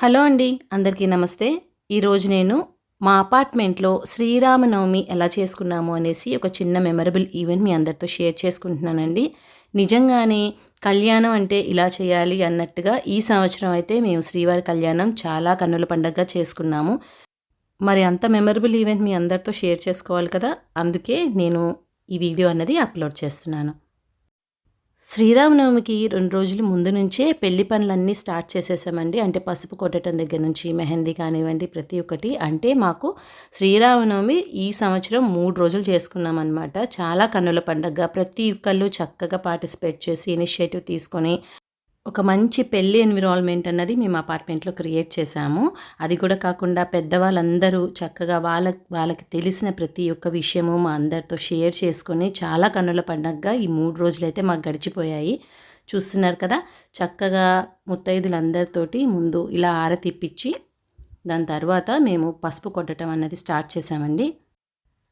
Hello అండి, అందరికీ నమస్తే. ఈరోజు నేను మా అపార్ట్మెంట్లో శ్రీరామనవమి ఎలా చేసుకున్నాము అనేసి ఒక చిన్న మెమరబుల్ ఈవెంట్ మీ అందరితో షేర్ చేసుకుంటున్నానండి. నిజంగానే కళ్యాణం అంటే ఇలా చేయాలి అన్నట్టుగా ఈ సంవత్సరం అయితే మేము శ్రీవారి కళ్యాణం చాలా కన్నుల పండగగా చేసుకున్నాము. మరి అంత మెమరబుల్ ఈవెంట్ మీ అందరితో షేర్ చేసుకోవాలి కదా, అందుకే నేను ఈ వీడియో అన్నది అప్లోడ్ చేస్తున్నాను. శ్రీరామనవమికి 2 రోజుల ముందు నుంచే పెళ్లి పనులన్నీ స్టార్ట్ చేసేసామండి. అంటే పసుపు కొట్టడం దగ్గర నుంచి మెహందీ కానివ్వండి, ప్రతి ఒక్కటి. అంటే మాకు శ్రీరామనవమి ఈ సంవత్సరం 3 రోజులు చేసుకున్నామన్నమాట. చాలా కన్నుల పండగగా ప్రతి ఒక్కళ్ళు చక్కగా పార్టిసిపేట్ చేసి ఇనిషియేటివ్ తీసుకొని ఒక మంచి పెళ్లి ఎన్విరాన్మెంట్ అన్నది మేము అపార్ట్మెంట్లో క్రియేట్ చేశాము. అది కూడా కాకుండా పెద్దవాళ్ళందరూ చక్కగా వాళ్ళకి తెలిసిన ప్రతి ఒక్క విషయము మా అందరితో షేర్ చేసుకొని చాలా కన్నుల పండగగా ఈ 3 రోజులైతే మాకు గడిచిపోయాయి. చూస్తున్నారు కదా, చక్కగా ముత్తైదులందరితోటి ముందు ఇలా ఆరతి ఇప్పించి దాని తర్వాత మేము పసుపు కొట్టడం అన్నది స్టార్ట్ చేశామండి.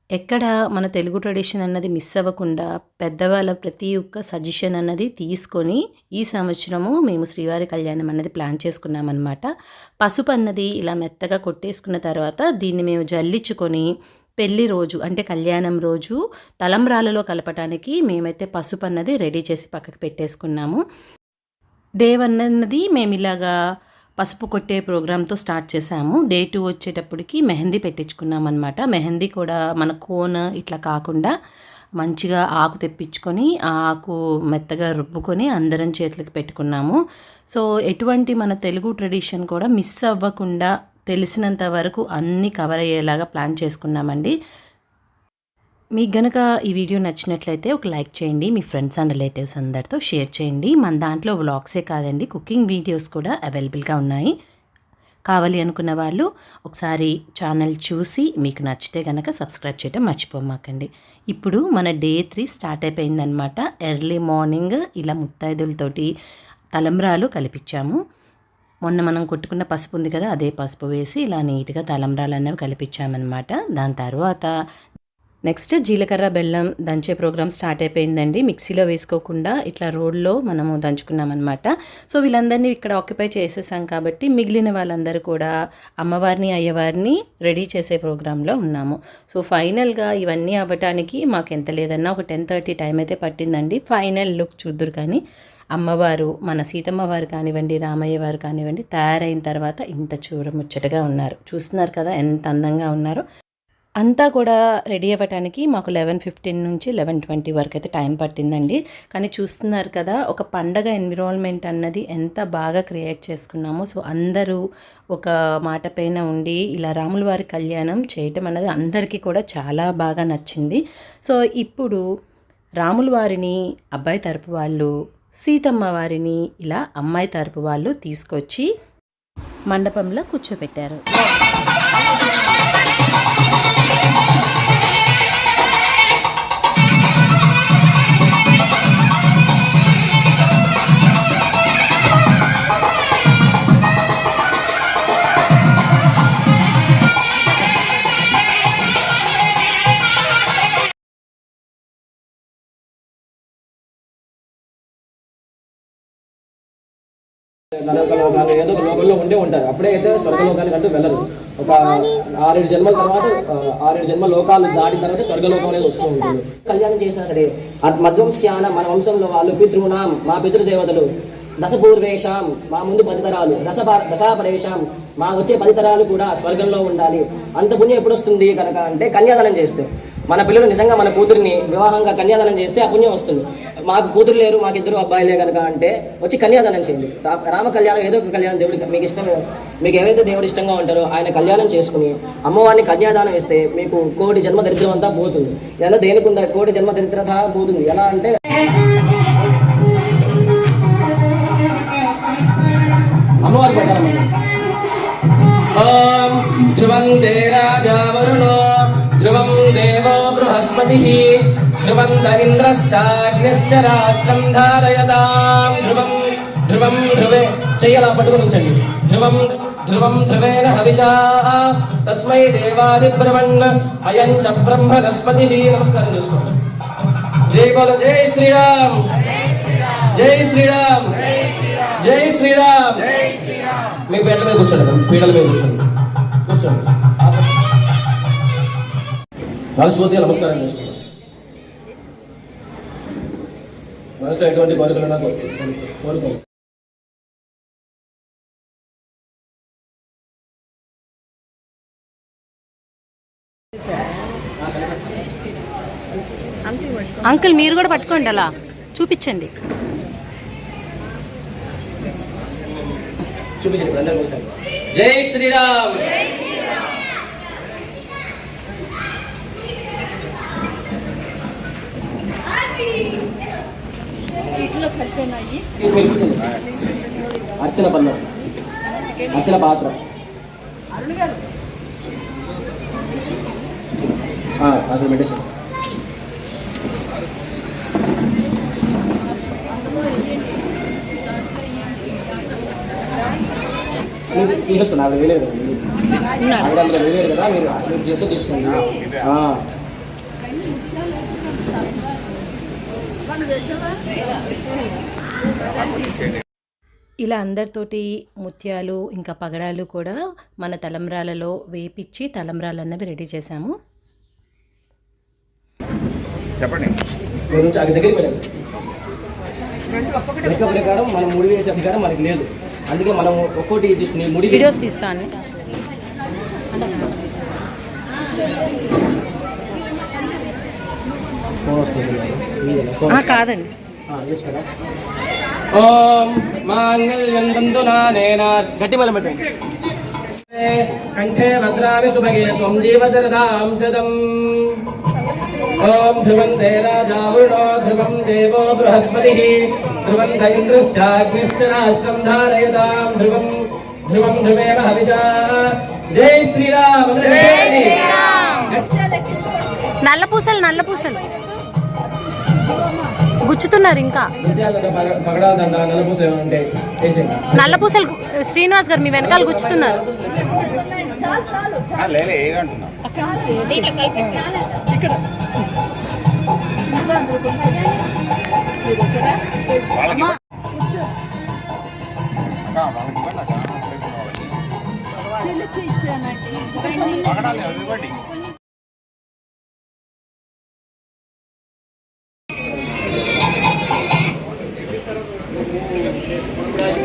ఎక్కడ మన తెలుగు ట్రెడిషన్ అన్నది మిస్ అవ్వకుండా పెద్దవాళ్ళ ప్రతి ఒక్క సజెషన్ అన్నది తీసుకొని ఈ సంవత్సరము మేము శ్రీవారి కళ్యాణం అన్నది ప్లాన్ చేసుకున్నామన్నమాట. పసుపు అన్నది ఇలా మెత్తగా కొట్టేసుకున్న తర్వాత దీన్ని మేము జల్లించుకొని పెళ్లి రోజు అంటే కళ్యాణం రోజు తలంబ్రాలలో కలపటానికి మేమైతే పసుపు అన్నది రెడీ చేసి పక్కకు పెట్టేసుకున్నాము. డే 1 అన్నది మేము ఇలాగా పసుపు కొట్టే ప్రోగ్రామ్తో స్టార్ట్ చేసాము. డే 2 వచ్చేటప్పటికి మెహందీ పెట్టించుకున్నాం అనమాట. మెహందీ కూడా మన కోన్ ఇట్లా కాకుండా మంచిగా ఆకు తెప్పించుకొని ఆ ఆకు మెత్తగా రుబ్బుకొని అందరం చేతులకు పెట్టుకున్నాము. సో ఎటువంటి మన తెలుగు ట్రెడిషన్ కూడా మిస్ అవ్వకుండా తెలిసినంత వరకు అన్నీ కవర్ అయ్యేలాగా ప్లాన్ చేసుకున్నామండి. మీకు గనక ఈ వీడియో నచ్చినట్లయితే ఒక లైక్ చేయండి, మీ ఫ్రెండ్స్ అండ్ రిలేటివ్స్ అందరితో షేర్ చేయండి. మన దాంట్లో వ్లాగ్సే కాదండి, కుకింగ్ వీడియోస్ కూడా అవైలబుల్గా ఉన్నాయి. కావాలి అనుకున్న వాళ్ళు ఒకసారి ఛానల్ చూసి మీకు నచ్చితే కనుక సబ్స్క్రైబ్ చేయడం మర్చిపోమాకండి. ఇప్పుడు మన డే 3 స్టార్ట్ అయిపోయిందనమాట. ఎర్లీ మార్నింగ్ ఇలా ముత్తైదులతోటి తలంబ్రాలు కలిపించాము. మొన్న మనం కొట్టుకున్న పసుపు ఉంది కదా, అదే పసుపు వేసి ఇలా నీట్గా తలంబ్రాలు అనేవి కలిపించామన్నమాట. దాని తర్వాత నెక్స్ట్ జీలకర్ర బెల్లం దంచే ప్రోగ్రామ్ స్టార్ట్ అయిపోయిందండి. మిక్సీలో వేసుకోకుండా ఇట్లా రోడ్లో మనము దంచుకున్నామన్నమాట. సో వీళ్ళందరినీ ఇక్కడ ఆక్యుపై చేసేసాం కాబట్టి మిగిలిన వాళ్ళందరూ కూడా అమ్మవారిని అయ్యవారిని రెడీ చేసే ప్రోగ్రాంలో ఉన్నాము. సో ఫైనల్గా ఇవన్నీ అవ్వటానికి మాకు ఎంత లేదన్నా ఒక 10:30 టైం అయితే పట్టిందండి. ఫైనల్ లుక్ చూద్దురు కానీ అమ్మవారు మన సీతమ్మ వారు కానివ్వండి, రామయ్య వారు కానివ్వండి తయారైన తర్వాత ఇంత చూడముచ్చటగా ఉన్నారు. చూస్తున్నారు కదా ఎంత అందంగా ఉన్నారో. అంతా కూడా రెడీ అవ్వటానికి మాకు 11:15 నుంచి 11:20 వరకు అయితే టైం పట్టిందండి. కానీ చూస్తున్నారు కదా ఒక పండగ ఎన్విరాన్మెంట్ అన్నది ఎంత బాగా క్రియేట్ చేసుకున్నామో. సో అందరూ ఒక మాట పైన ఉండి ఇలా రాముల వారి కళ్యాణం చేయటం అన్నది అందరికీ కూడా చాలా బాగా నచ్చింది. సో ఇప్పుడు రాముల వారిని అబ్బాయి తరపు వాళ్ళు, సీతమ్మ వారిని ఇలా అమ్మాయి తరపు వాళ్ళు తీసుకొచ్చి మండపంలో కూర్చోబెట్టారు. నరకలోకాలు ఏదో ఒక లోకంలో ఉండే ఉంటారు. అప్పుడే అయితే స్వర్గలోకానికి అంటూ వెళ్ళరు. ఒక 6-7 జన్మల తర్వాత 6-7 జన్మ లోకాలు దాటిన తర్వాత స్వర్గలోకం అనేది వస్తూ ఉంటుంది. కళ్యాణం చేసినా సరే మధ్వంశ్యాన మన వంశంలో వాళ్ళు పితృనాం మా పితృదేవతలు, దశపూర్వేషాం మా ముందు 10 తరాలు, దశాపరేషాం మా వచ్చే 10 తరాలు కూడా స్వర్గంలో ఉండాలి. అంత పుణ్యం ఎప్పుడు వస్తుంది కనుక అంటే కన్యాదానం చేస్తే. మన పిల్లలు నిజంగా మన కూతురిని వివాహంగా కన్యాదానం చేస్తే ఆ పుణ్యం వస్తుంది. మాకు కూతురు లేరు, మాకు 2 అబ్బాయిలే కనుక అంటే వచ్చి కన్యాదానం చేయండి. రామ కళ్యాణం ఏదో ఒక కళ్యాణం దేవుడికి మీకు ఇష్టం, మీకు ఏవైతే దేవుడు ఇష్టంగా ఉంటారో ఆయన కళ్యాణం చేసుకుని అమ్మవారిని కన్యాదానం ఇస్తే మీకు 1,000,000 జన్మ దరిద్రం అంతా పోతుంది. ఎలా దేనికి ఉందా 1,000,000 జన్మ దరిద్రత పోతుంది. ఎలా అంటే అమ్మవారి పడ్డారు. ధ్రువం దే రాజా వరుణో ధ్రువం దేవో బృహస్పతిః ధ్రువం ఇంద్రశ్చాగ్నిశ్చ రాష్ట్రం ధారయతాం. ధ్రువం ధ్రువే చెయ్యలా పట్టుకుని ఉంచండి. ధ్రువం ధ్రువేణ హవిషా తస్మై దేవాదిబ్రవణ్ అయం చ బ్రహ్మణస్పతిః. నమస్కారం చేసుకోండి. జై బోలో జై శ్రీరామ్, జై శ్రీరామ్, జై శ్రీరామ్. మీ పీటల మీద కూర్చోండి, పీటల మీద కూర్చోండి, కూర్చోండి. మనస్ఫూర్తిగా నమస్కారం చేసుకోండి. మనసులో ఎటువంటి కోరికలు ఉన్నా కోరుకోండి. అంకుల్ మీరు కూడా పట్టుకోండి, అలా చూపించండి. చూపించండి అందరూ ఒకసారి. జై శ్రీరామ్. అర్చన పన్ను, అర్చన పాత్ర, అక్కడ పెట్టేసాను. తీసేసుకోండి, ఆవిడ వేయలేదు కదా, ఆవిడ అందులో వేయలేదు కదా, మీరు చేతితో తీసుకోండి. ఇలా అందరితోటి ముత్యాలు ఇంకా పగడాలు కూడా మన తలంబ్రాలలో వేపించి తలంబ్రాలు అన్నవి రెడీ చేశాము. చెప్పండి. దగ్గరికి వెళ్ళండి. లెక్క ప్రకారం మనం ముడి వేసే అధికారం మనకి లేదు, అందుకే మనం ఒక్కోటి తీసుకుని ముడి వీడియోస్ తీస్తాను. కాదండి. ఓం మాంగళ్యం తంతునానేన గట్టి మళ్ళీ పెట్టండి. కంఠే భద్రామి సుభగే త్వం జీవ శరదాం శతం. ఓం ధ్రువం తే రాజా వరుణో ధ్రువం దేవో బృహస్పతిః ధ్రువం ఇంద్రశ్చాగ్నిశ్చ రాష్ట్రం ధారయతాం ధ్రువం ధ్రువం ధ్రువేణ హవిషా. జై శ్రీరామ్. నల్ల పూసలు, నల్ల పూసలు గుచ్చుతున్నారు. ఇంకా నల్ల పూసలు శ్రీనివాస్ గారు మీ వెనకాల గుచ్చుతున్నారు.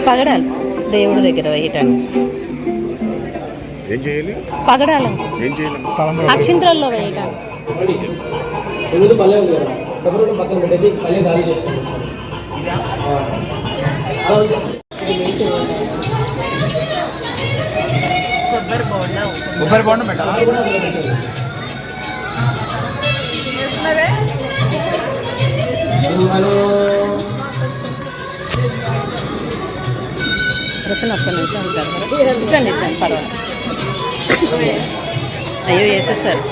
పగడాలు దేవుడి దగ్గర వేయటానికి పగడాలు అక్షింతల్లో వేయటానికి. పల్లె ఉంది కదా, పక్కన పెట్టేసి పల్లె గాలి చేసుకోండి. కొబ్బరి బోండం పెట్టాలి. ప్రసన్న ఒక్క నిమిషం ఉంటారు. ఇట్లండి, ఇట్లండి, పర్వాలేదు. అయ్యో వేసేసారు.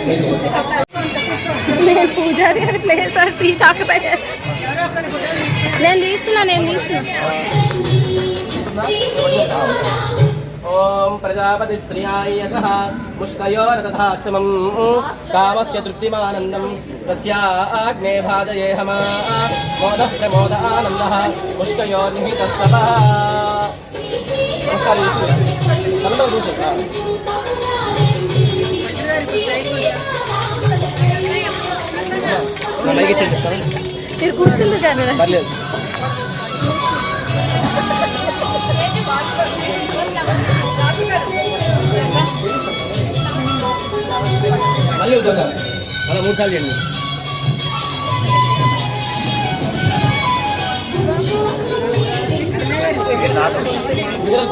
నేను పూజారి గారి ప్లేస్ సీట్ ఆకుపోయా. నేను తీస్తున్నా. ఓం ప్రజాపతి స్త్రియాయ సహ ముష్కయో రథాత్సమం కామస్య తృప్తిమానందం తస్యాగ్నే భాజయేహమా మోదః ప్రమోద ఆనందః ముష్కయో నిహితః సభః. నమస్కారం మీరు కూర్చుంది కానీ పర్లేదు. మళ్ళీ ఇంకోసారి అలా 3 సార్లు చేయండి.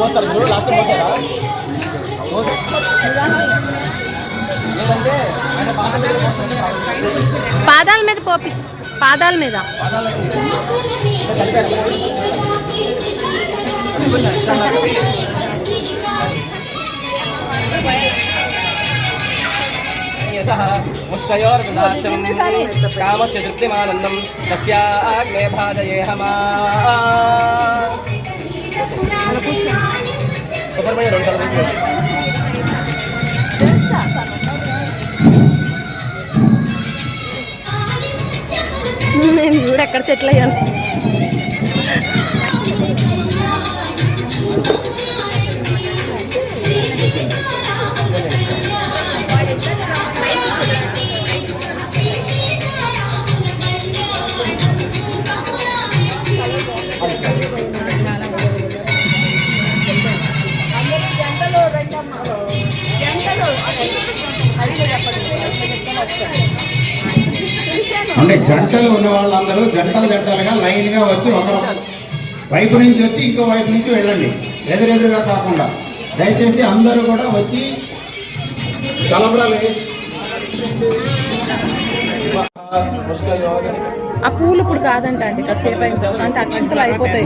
పోస్తారు ఇప్పుడు లాస్ట్ పోస్తారా? లేదంటే పాదాల మీద పోపి, పాదాల మీద ముష్కయోర్దాక్షం కామస్య తృప్తిమానందం తస్యాగ్నే భాజయేహమా. నేను కూడా ఎక్కడ సెటిల్ అయ్యాను. అంటే జంటలు ఉన్న వాళ్ళందరూ జంటలుగా లైన్గా వచ్చి ఒక వైపు నుంచి వచ్చి ఇంకో వైపు నుంచి వెళ్ళండి, ఎదురెదురుగా కాకుండా. దయచేసి అందరూ కూడా వచ్చి తలంబ్రాలు ఆ పూలు ఇప్పుడు కాదంట అండి, కాసేపు అయిన తర్వాత అంటే అక్షంతలు అయిపోతాయి.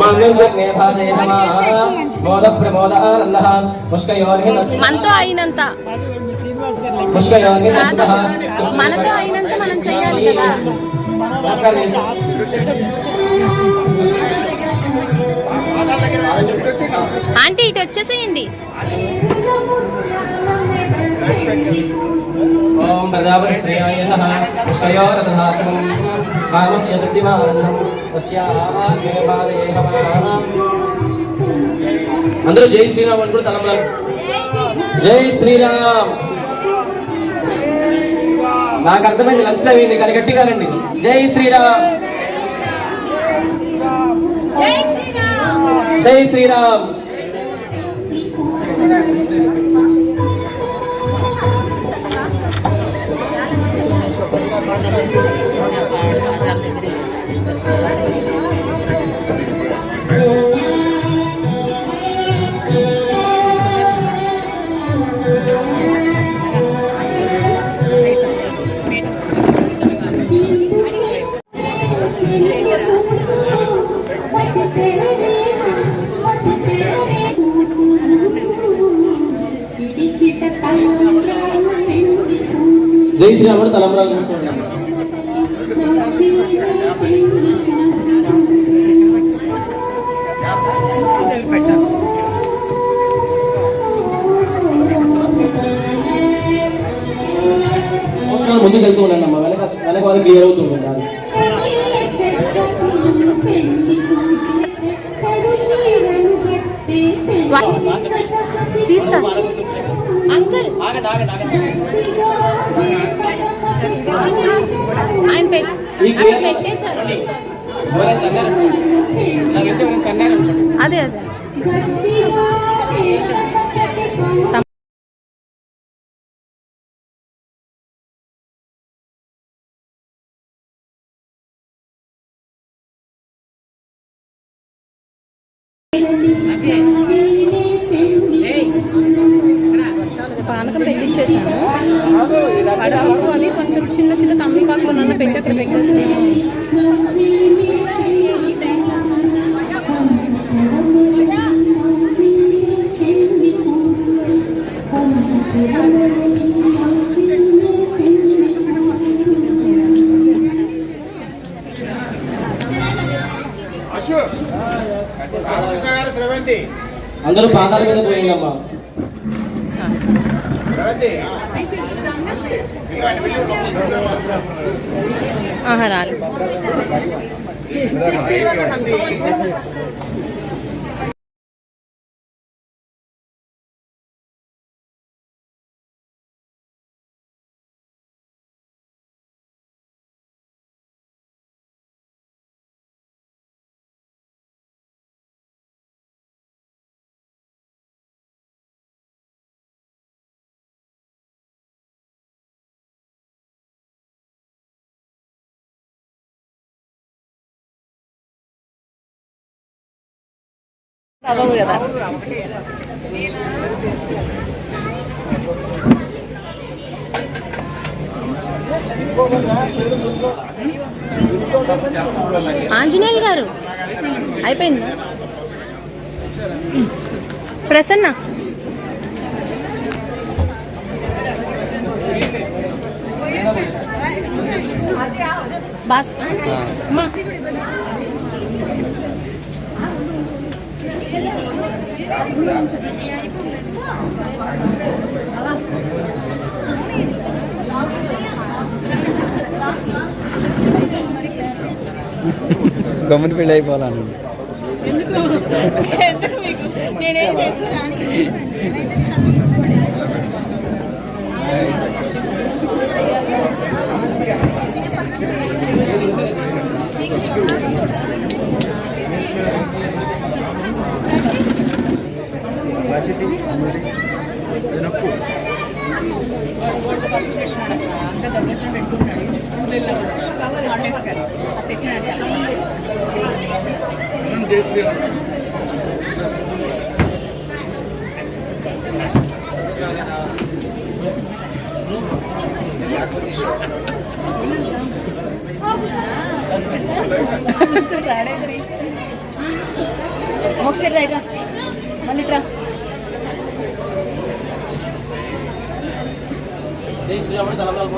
మనతో అయినంత మనతో అయినంత మనం చెయ్యాలి కదా. ఆంటీ ఇటు వచ్చేసేయండి. ఓం ప్రజాపతి శ్రేయాయ సహ పుష్కయోరథాచమం కామస్య తృప్తిమానందం తస్యాగే పాదయే నమః. అందరూ జై శ్రీరామ్ అని కూడా తలంబ్రాలు. జై శ్రీరామ్. నాకు అర్థమైంది, లక్ష్యం అయింది కానీ గట్టిగా రండి. జై శ్రీరామ్, జై శ్రీరామ్. జై శ్రీరాముడు తలంబ్రాలు చూస్తున్నాం. ముందుకు వెళ్తూ ఉండండి అమ్మా, వెనక వాళ్ళు క్లియర్ అవుతూ ఉంటారు. తీస్తా అంకుల్, ఆయన పెట్టేశారు. అదే అదే పానకం పెట్టించేసాను. కడపకు అవి కొంచెం చిన్న చిన్న తమిళపాకులు నన్ను పెట్టి అక్కడ పెట్టేసాను. అందరూ పాదాల మీద పోయింది అమ్మా. రాలి అవ్వవు కదా. ఆంజనేయులు గారు అయిపోయింది. ప్రసన్న బాస్ గమ్ముని పెళ్ళి అయిపోవాలని నేనేం చేస్తాను.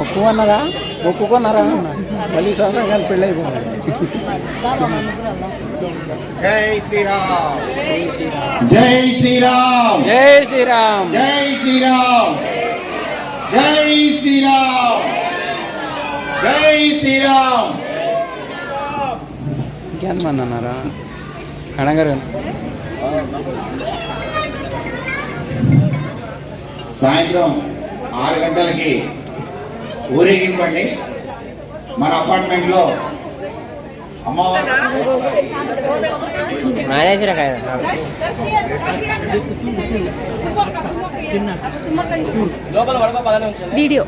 ఒప్పుకున్నారా ఒప్పుకున్నారా మళ్ళీ సంవత్సరం కానీ పెళ్ళి అయిపోయింది. జై శ్రీరామ్ జై శ్రీరామ్ జై శ్రీరామ్ జై శ్రీరామ్ జై శ్రీరామ్ జై శ్రీరామ్. ఇంకెంతమంది అన్నారా అడగారు? సాయంత్రం 6 గంటలకి ఊరేగింపండి. మన అపార్ట్మెంట్లో అమ్మవారు లోపల వడప పలానే ఉంచండి. వీడియో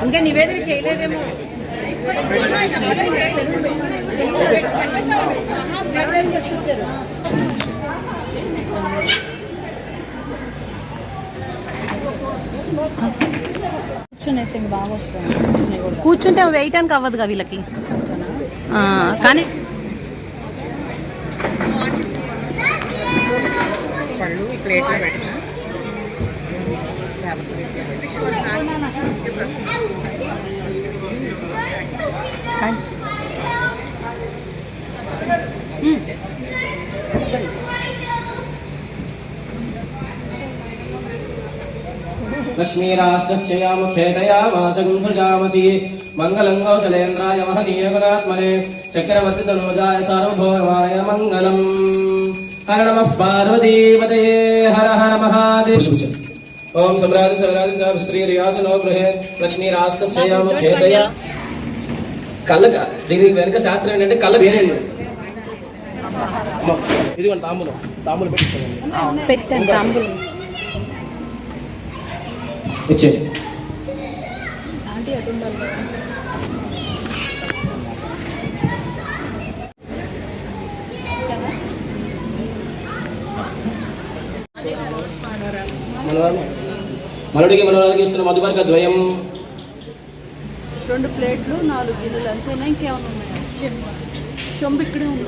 ఇంకా నివేదన చేయలేదేమో. బాగా కూర్చుంటే వేయటానికి అవ్వదుగా వీళ్ళకి. కానీ పళ్ళు ఈ ప్లేట్లో పెట్టిన लक्ष्मीराष्ट्रस्य मुखेतयामासं सृजामसि मङ्गलं कौशलेन्द्राय महनीयगुणात्मने चक्रवर्तितनूजाय सार्वभौमाय मङ्गलम्. हर नमः पार्वतीपतये हर हर महादेव. ओम सम्राज श्रीरियासनो गृहे लक्ष्मीराष्ट्रस्य मुखेतया కళ్ళ దీనికి వెనక శాస్త్రం ఏంటంటే కళ్ళ వేరేండి. ఇదిగోండి తాంబూలం పెట్టండి తాంబూలం ఇచ్చేది. మనుడికి మనవరాలకి ఇస్తున్న మధువర్గ ద్వయం. 2 ప్లేట్లు 4 గిన్నెలు అంతేనా? ఇంకేమైనా ఉన్నాయా? చెంబు ఇక్కడే ఉంది.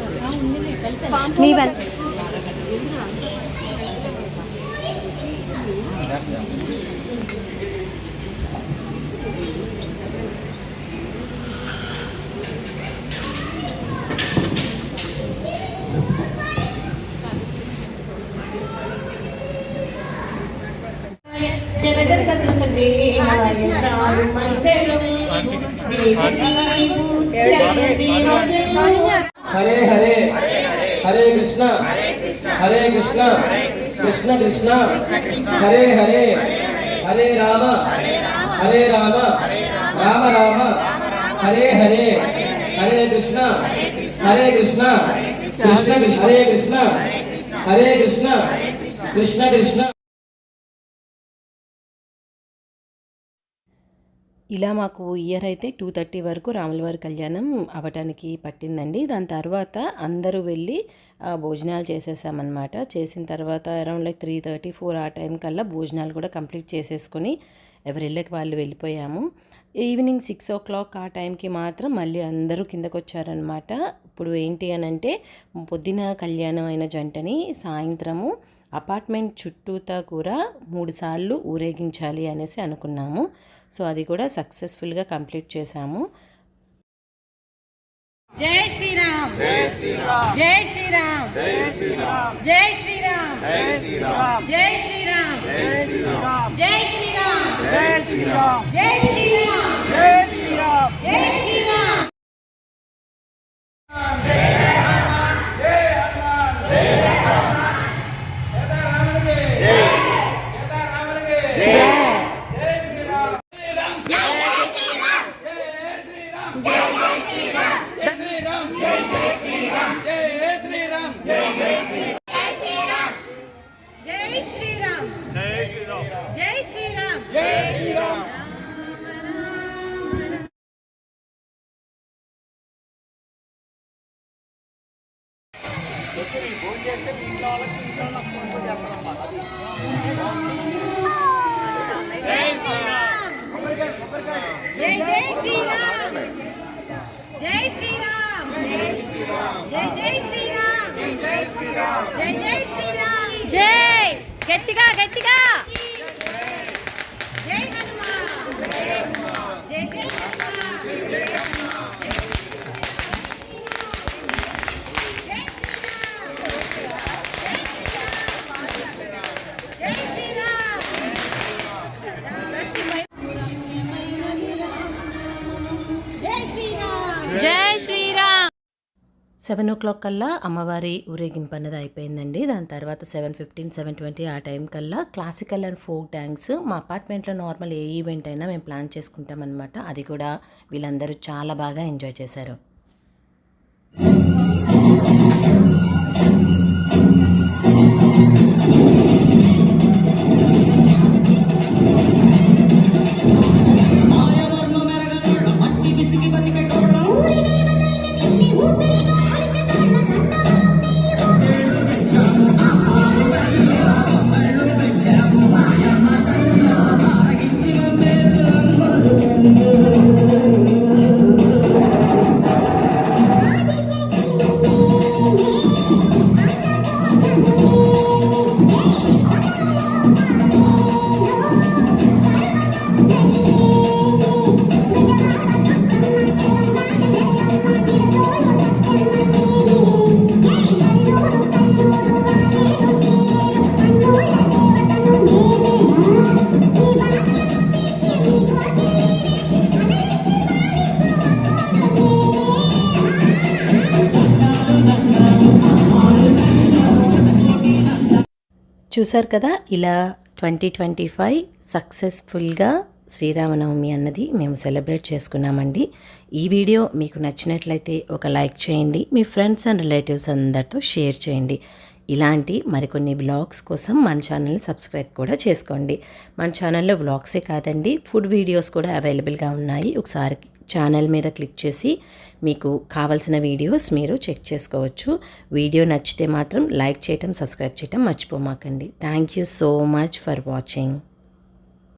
హరే హరే హరే కృష్ణ హరే కృష్ణ కృష్ణ కృష్ణ హరే హరే హరే రామ హరే రామ రామ రామ హరే హరే హరే కృష్ణ హరే కృష్ణ కృష్ణ కృష్ణ హరే కృష్ణ హరే కృష్ణ కృష్ణ కృష్ణ. ఇలా మాకు ఇయర్ అయితే 2:30 వరకు రాములవారి కళ్యాణం అవ్వటానికి పట్టిందండి. దాని తర్వాత అందరూ వెళ్ళి భోజనాలు చేసేసామన్నమాట. చేసిన తర్వాత అరౌండ్ 3:30, 4 ఆ టైం కల్లా భోజనాలు కూడా కంప్లీట్ చేసేసుకొని ఎవరిళ్ళకి వాళ్ళు వెళ్ళిపోయాము. ఈవినింగ్ 6 o'clock ఆ టైంకి మాత్రం మళ్ళీ అందరూ కిందకు వచ్చారనమాట. ఇప్పుడు ఏంటి అని అంటే పొద్దున కళ్యాణం అయిన జంటని సాయంత్రము అపార్ట్మెంట్ చుట్టూతా కూడా 3 సార్లు ఊరేగించాలి అనేసి అనుకున్నాము. సో అది కూడా సక్సెస్ఫుల్గా కంప్లీట్ చేశాము. జై శ్రీరామ్ జై శ్రీరామ్ జై శ్రీరామ్ జై శ్రీరామ్ జై శ్రీరామ్ జై శ్రీరామ్ జై శ్రీరామ్ జై శ్రీరామ్ జై శ్రీరామ్ జై శ్రీరామ్ జై శ్రీరామ్ జై శ్రీరామ్ జై శ్రీరామ్. జై శ్రీరామ్. జై జై శ్రీరామ్ జై శ్రీరామ్ జై శ్రీరామ్ జై జై శ్రీరామ్ జై శ్రీరామ్ జై జై శ్రీరామ్ జై గట్టిగా గట్టిగా జై హనుమాన్ జై హనుమాన్ జై జై హనుమాన్ జై హనుమాన్ జై శ్రీరామ్ జై శ్రీరామ్ జై శ్రీరామ్ 7 o'clock కల్లా అమ్మవారి ఊరేగింపు అన్నది అయిపోయిందండి. దాని తర్వాత 7:15, 7:20 ఆ టైం కల్లా క్లాసికల్ అండ్ ఫోక్ డ్యాన్స్ మా అపార్ట్మెంట్లో నార్మల్ ఏ ఈవెంట్ అయినా మేము ప్లాన్ చేసుకుంటాం అనమాట. అది కూడా వీళ్ళందరూ చాలా బాగా ఎంజాయ్ చేశారు. చూసారు కదా, ఇలా 2025 సక్సెస్ఫుల్గా శ్రీరామనవమి అన్నది మేము సెలబ్రేట్ చేసుకున్నామండి. ఈ వీడియో మీకు నచ్చినట్లయితే ఒక లైక్ చేయండి, మీ ఫ్రెండ్స్ అండ్ రిలేటివ్స్ అందరితో షేర్ చేయండి. ఇలాంటి మరికొన్ని వ్లాగ్స్ కోసం మన ఛానల్ని సబ్స్క్రైబ్ కూడా చేసుకోండి. మన ఛానల్లో వ్లాగ్సే కాదండి, ఫుడ్ వీడియోస్ కూడా అవైలబుల్గా ఉన్నాయి. ఒకసారి ఛానల్ మీద క్లిక్ చేసి మీకు కావాల్సిన వీడియోస్ మీరు చెక్ చేసుకోవచ్చు. వీడియో నచ్చితే మాత్రం లైక్ చేయటం, సబ్స్క్రైబ్ చేయటం మర్చిపోమాకండి. Thank you so much for watching.